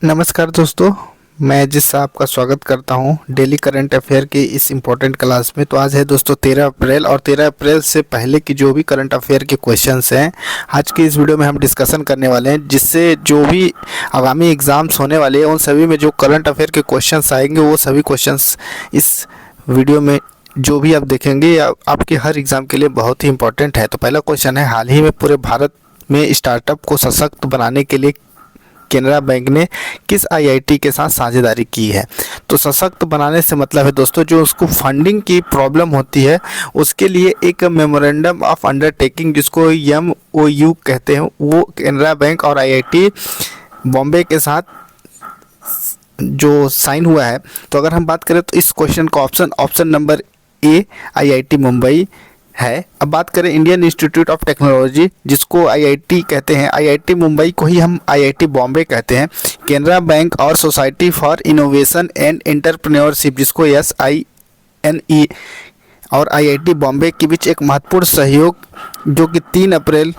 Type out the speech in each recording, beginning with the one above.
नमस्कार दोस्तों, मैं जिस आपका स्वागत करता हूं डेली करंट अफेयर की इस इम्पोर्टेंट क्लास में। तो आज है दोस्तों 13 अप्रैल और 13 अप्रैल से पहले की जो भी करंट अफेयर के क्वेश्चंस हैं आज की इस वीडियो में हम डिस्कशन करने वाले हैं, जिससे जो भी आगामी एग्ज़ाम्स होने वाले हैं उन सभी में जो करंट अफेयर के क्वेश्चंस आएंगे वो सभी क्वेश्चंस इस वीडियो में जो भी आप देखेंगे आपके हर एग्ज़ाम के लिए बहुत ही इंपॉर्टेंट है। तो पहला क्वेश्चन है, हाल ही में पूरे भारत में स्टार्टअप को सशक्त बनाने के लिए केनरा बैंक ने किस आईआईटी के साथ साझेदारी की है। तो सशक्त बनाने से मतलब है दोस्तों, जो उसको फंडिंग की प्रॉब्लम होती है उसके लिए एक मेमोरेंडम ऑफ अंडरटेकिंग जिसको MOU कहते हैं, वो केनरा बैंक और आईआईटी बॉम्बे के साथ जो साइन हुआ है। तो अगर हम बात करें तो इस क्वेश्चन का option number A IIT Mumbai है। अब बात करें इंडियन इंस्टीट्यूट ऑफ टेक्नोलॉजी जिसको आईआईटी कहते हैं, आईआईटी मुंबई को ही हम आईआईटी बॉम्बे कहते हैं। केनरा बैंक और society for innovation and entrepreneurship जिसको SINE और आईआईटी बॉम्बे के बीच एक महत्वपूर्ण सहयोग जो कि 3 अप्रैल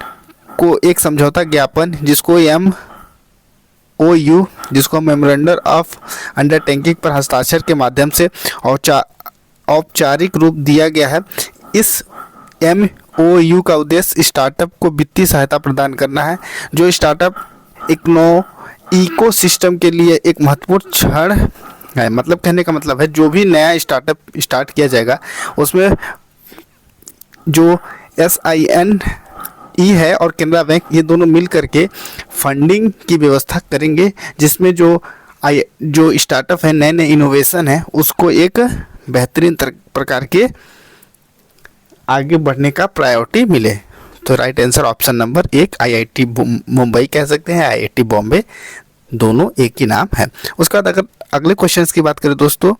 को एक समझौता ज्ञापन जिसको MOU जिसको मेमोरेंडम ऑफ अंडरटेकिंग पर हस्ताक्षर के माध्यम से औपचारिक रूप दिया गया है। इस MOU का उद्देश्य स्टार्टअप को वित्तीय सहायता प्रदान करना है, जो स्टार्टअप इकोसिस्टम के लिए एक महत्वपूर्ण क्षण है। मतलब कहने का मतलब है, जो भी नया स्टार्टअप स्टार्ट किया जाएगा उसमें जो SINE है और केनरा बैंक ये दोनों मिल करके फंडिंग की व्यवस्था करेंगे, जिसमें जो स्टार्टअप है, नए नए इनोवेशन है, उसको एक बेहतरीन प्रकार के आगे बढ़ने का प्रायोरिटी मिले। तो right answer option number 1 IIT Mumbai कह सकते हैं, आईआईटी बॉम्बे दोनों एक ही नाम है। उसके बाद अगर अगले क्वेश्चंस की बात करें दोस्तों,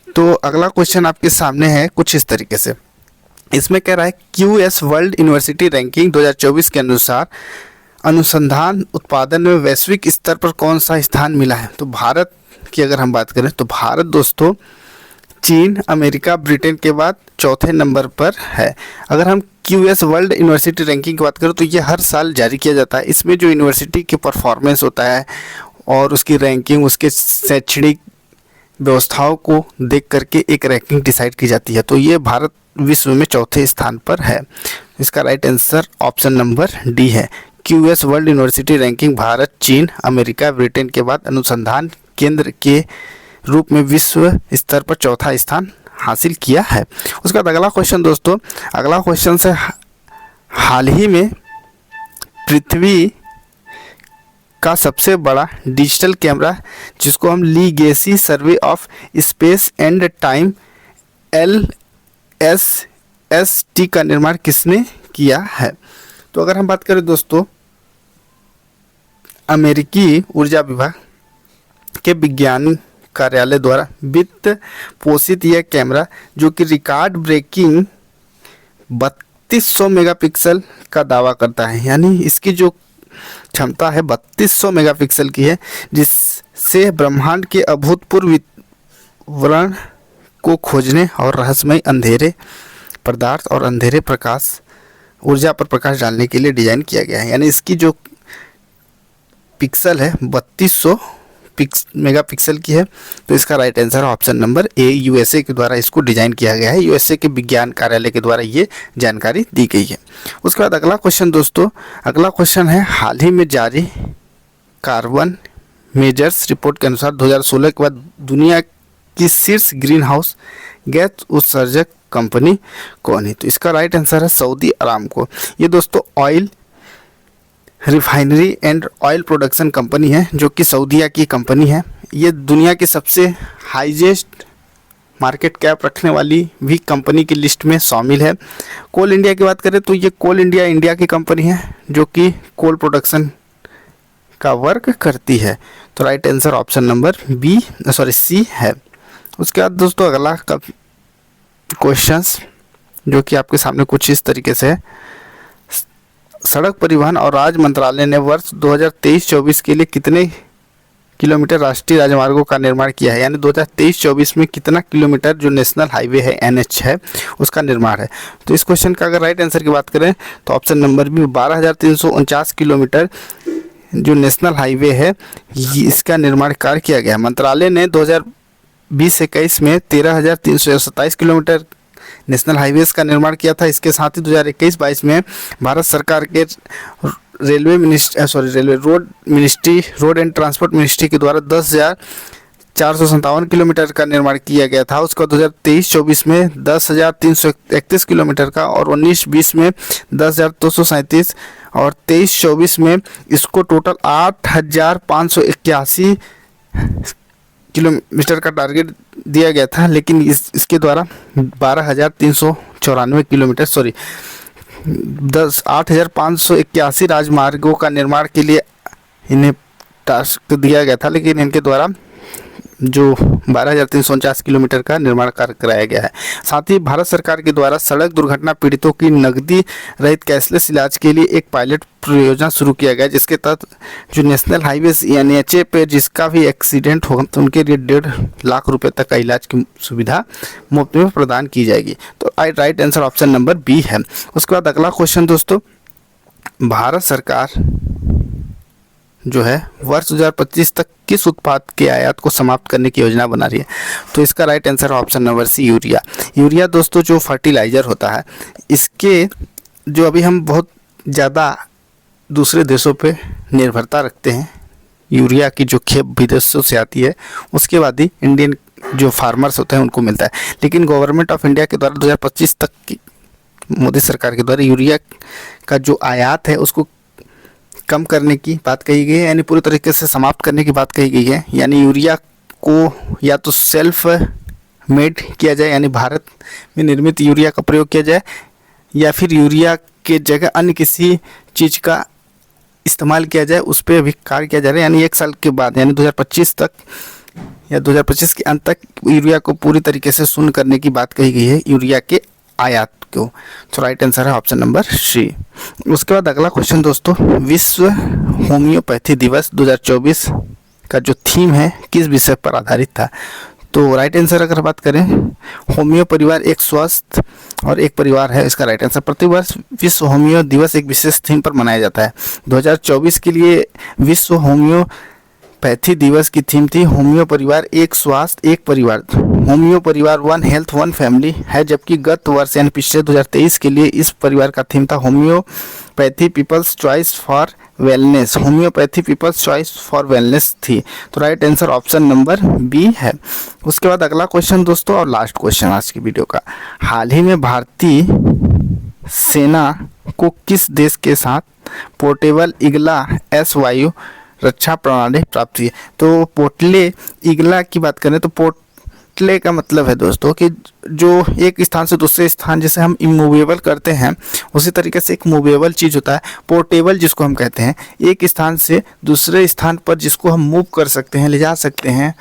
तो अगला क्वेश्चन आपके सामने है कुछ इस तरीके से। इसमें कह रहा है QS वर्ल्ड यूनिवर्सिटी रैंकिंग 2024 के अनुसार अनुसंधान उत्पादन में वैश्विक स्तर पर कौन सा स्थान मिला है। तो भारत की अगर हम बात करें तो भारत दोस्तों चीन, अमेरिका, ब्रिटेन के बाद चौथे नंबर पर है। अगर हम QS वर्ल्ड यूनिवर्सिटी रैंकिंग की बात करें तो ये हर साल जारी किया जाता है। इसमें जो यूनिवर्सिटी की परफॉर्मेंस होता है और उसकी रैंकिंग, उसके शैक्षणिक व्यवस्थाओं को देख करके एक रैंकिंग डिसाइड की जाती है। तो ये भारत विश्व में चौथे स्थान पर है। इसका right answer option number D है। QS world university ranking Bharat, चीन, अमेरिका, ब्रिटेन के बाद अनुसंधान केंद्र के रूप में विश्व स्तर पर चौथा स्थान हासिल किया है। उसके बाद अगला क्वेश्चन दोस्तों, अगला क्वेश्चन से हाल ही में पृथ्वी का सबसे बड़ा डिजिटल कैमरा जिसको हम legacy survey of space and time LSST का निर्माण किसने किया है। तो अगर हम बात करें दोस्तों, अमेरिकी ऊर्जा विभाग के विज्ञान कार्यालय द्वारा वित्त पोषित यह कैमरा जो कि रिकॉर्ड ब्रेकिंग 3200 मेगापिक्सल का दावा करता है, यानी इसकी जो क्षमता है 3200 मेगापिक्सल की है, जिससे ब्रह्मांड के अभूतपूर्व विवरण को खोजने और रहस्यमय अंधेरे पदार्थ और अंधेरे प्रकाश ऊर्जा पर प्रकाश डालने के लिए डिजाइन किया गया है। यानी इसकी जो पिक्सल है 3200 मेगापिक्सल की है। तो इसका right answer option number A USA के द्वारा इसको डिजाइन किया गया है। USA के विज्ञान कार्यालय के द्वारा ये जानकारी दी गई है। उसके बाद अगला क्वेश्चन दोस्तों, अगला क्वेश्चन है हाल ही में जारी कार्बन मेजर्स रिपोर्ट के अनुसार 2016 के बाद दुनिया की शीर्ष ग्रीन हाउस गैस उत्सर्जक कंपनी कौन है। तो इसका राइट आंसर है सऊदी अरामको। ये दोस्तों oil refinery and oil production company है जो कि सऊदीया की कंपनी है। ये दुनिया की सबसे हाईएस्ट मार्केट कैप रखने वाली भी कंपनी की लिस्ट में शामिल है। कोल इंडिया की बात करें तो ये कोल इंडिया की कंपनी है जो कि कोल प्रोडक्शन का वर्क करती है। तो right answer option number C है। उसके बाद दोस्तों अगला क्वेश्चंस जो कि आपके सामने कुछ इस तरीके से है। सड़क परिवहन और राज्य मंत्रालय ने वर्ष 2023-24 के लिए कितने किलोमीटर राष्ट्रीय राजमार्गों का निर्माण किया है, यानी 2023-24 में कितना किलोमीटर जो नेशनल हाईवे है NH है उसका निर्माण है। तो इस क्वेश्चन का अगर राइट आंसर की बात करें तो ऑप्शन नंबर बी 12,349 किलोमीटर जो नेशनल हाईवे है इसका निर्माण कार्य किया गया। मंत्रालय ने 2020-21 में 13,327 किलोमीटर नेशनल हाईवेज का निर्माण किया था। इसके साथ ही 2021-22 में भारत सरकार के रोड एंड ट्रांसपोर्ट मिनिस्ट्री के द्वारा 10,457 किलोमीटर का निर्माण किया गया था। उसका 2023-24 में 10,331 किलोमीटर का, और 19-20 में 10,237, और 23-24 में इसको टोटल 8,581 किलोमीटर का टारगेट दिया गया था। लेकिन इसके द्वारा 8,581 राजमार्गों का निर्माण के लिए इन्हें टास्क दिया गया था, लेकिन इनके द्वारा जो 12,349 किलोमीटर का निर्माण कार्य कराया गया है। साथ ही भारत सरकार के द्वारा सड़क दुर्घटना पीड़ितों की नकदी रहित कैशलेस इलाज के लिए एक पायलट परियोजना शुरू किया गया, जिसके तहत जो नेशनल हाईवे NHA पे जिसका भी एक्सीडेंट होगा तो उनके लिए 1.5 लाख रुपए तक का इलाज की सुविधा मुफ्त में प्रदान की जाएगी। तो right answer option number B है। उसके बाद अगला क्वेश्चन दोस्तों, भारत सरकार जो है वर्ष 2025 तक किस उत्पाद के आयात को समाप्त करने की योजना बना रही है? तो इसका right answer option number C, urea. Urea दोस्तों जो फर्टिलाइज़र होता है, इसके जो अभी हम बहुत ज़्यादा दूसरे देशों पे निर्भरता रखते हैं, यूरिया की जो खेप विदेशों से आती है उसके बाद ही इंडियन जो फार्मर्स होते हैं उनको मिलता है। लेकिन गवर्नमेंट ऑफ इंडिया के द्वारा 2025 तक की मोदी सरकार के द्वारा यूरिया का जो आयात है उसको कम करने की बात कही गई है, यानी पूरी तरीके से समाप्त करने की बात कही गई है। यानी यूरिया को या तो सेल्फ मेड किया जाए, यानी भारत में निर्मित यूरिया का प्रयोग किया जाए, या फिर यूरिया के जगह अन्य किसी चीज़ का इस्तेमाल किया जाए, उस पर अभी कार्य किया जा रहा है। यानी 1 साल के बाद यानी 2025 तक या 2025 के अंत तक यूरिया को पूरी तरीके से शून्य करने की बात कही गई है, यूरिया के आयात को। तो राइट आंसर है ऑप्शन नंबर सी। उसके बाद अगला क्वेश्चन दोस्तों, विश्व होम्योपैथी दिवस 2024 का जो थीम है किस विषय पर आधारित था? तो राइट आंसर अगर बात करें, होम्यो परिवार एक स्वस्थ और एक परिवार है, इसका राइट आंसर। प्रतिवर्ष विश्व होम्यो दिवस एक विशेष थीम पर मनाया जाता है। 2024 के लिए विश्व होम्योपैथी दिवस की थीम थी होम्यो परिवार एक स्वास्थ्य एक परिवार, होम्यो परिवार 1 हेल्थ 1 फैमिली है। जबकि गत वर्ष यानी पिछले 2023 के लिए इस परिवार का थीम था homeopathy people's choice for wellness, homeopathy people's choice for wellness थी। तो right answer option number B है। उसके बाद अगला क्वेश्चन दोस्तों और लास्ट क्वेश्चन आज की वीडियो का, हाल ही में भारतीय सेना को किस देश के साथ पोर्टेबल इगला S वायु रक्षा प्रणाली प्राप्त हुई है? तो पोर्टले इगला की बात करें तो पोर्टले का मतलब है दोस्तों कि जो एक स्थान से दूसरे स्थान, जैसे हम इमूवेबल करते हैं उसी तरीके से एक मूवेबल चीज़ होता है पोर्टेबल, जिसको हम कहते हैं एक स्थान से दूसरे स्थान पर जिसको हम मूव कर सकते हैं, ले जा सकते हैं,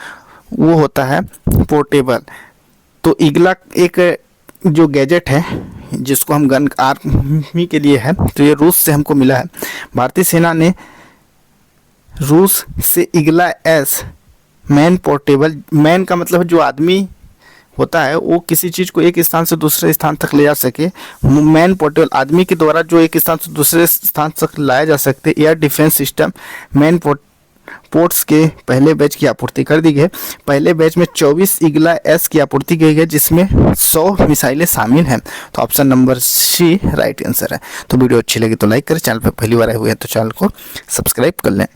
वो होता है पोर्टेबल। तो इगला एक जो गैजेट है जिसको हम गन आर्मी के लिए है, तो ये रूस से हमको मिला है। भारतीय सेना ने रूस से इगला S मैन पोर्टेबल, मैन का मतलब जो आदमी होता है वो किसी चीज़ को एक स्थान से दूसरे स्थान तक ले जा सके, मैन पोर्टेबल आदमी के द्वारा जो एक स्थान से दूसरे स्थान तक लाया जा सकते air defence system man ports के पहले बैच की आपूर्ति कर दी गई। पहले बैच में 24 इगला S की आपूर्ति की गई जिसमें 100 मिसाइलें शामिल हैं। तो option number C right answer है। तो वीडियो अच्छी लगी तो लाइक करें, चैनल पर पहली बार आए हुए हैं तो चैनल को सब्सक्राइब कर लें।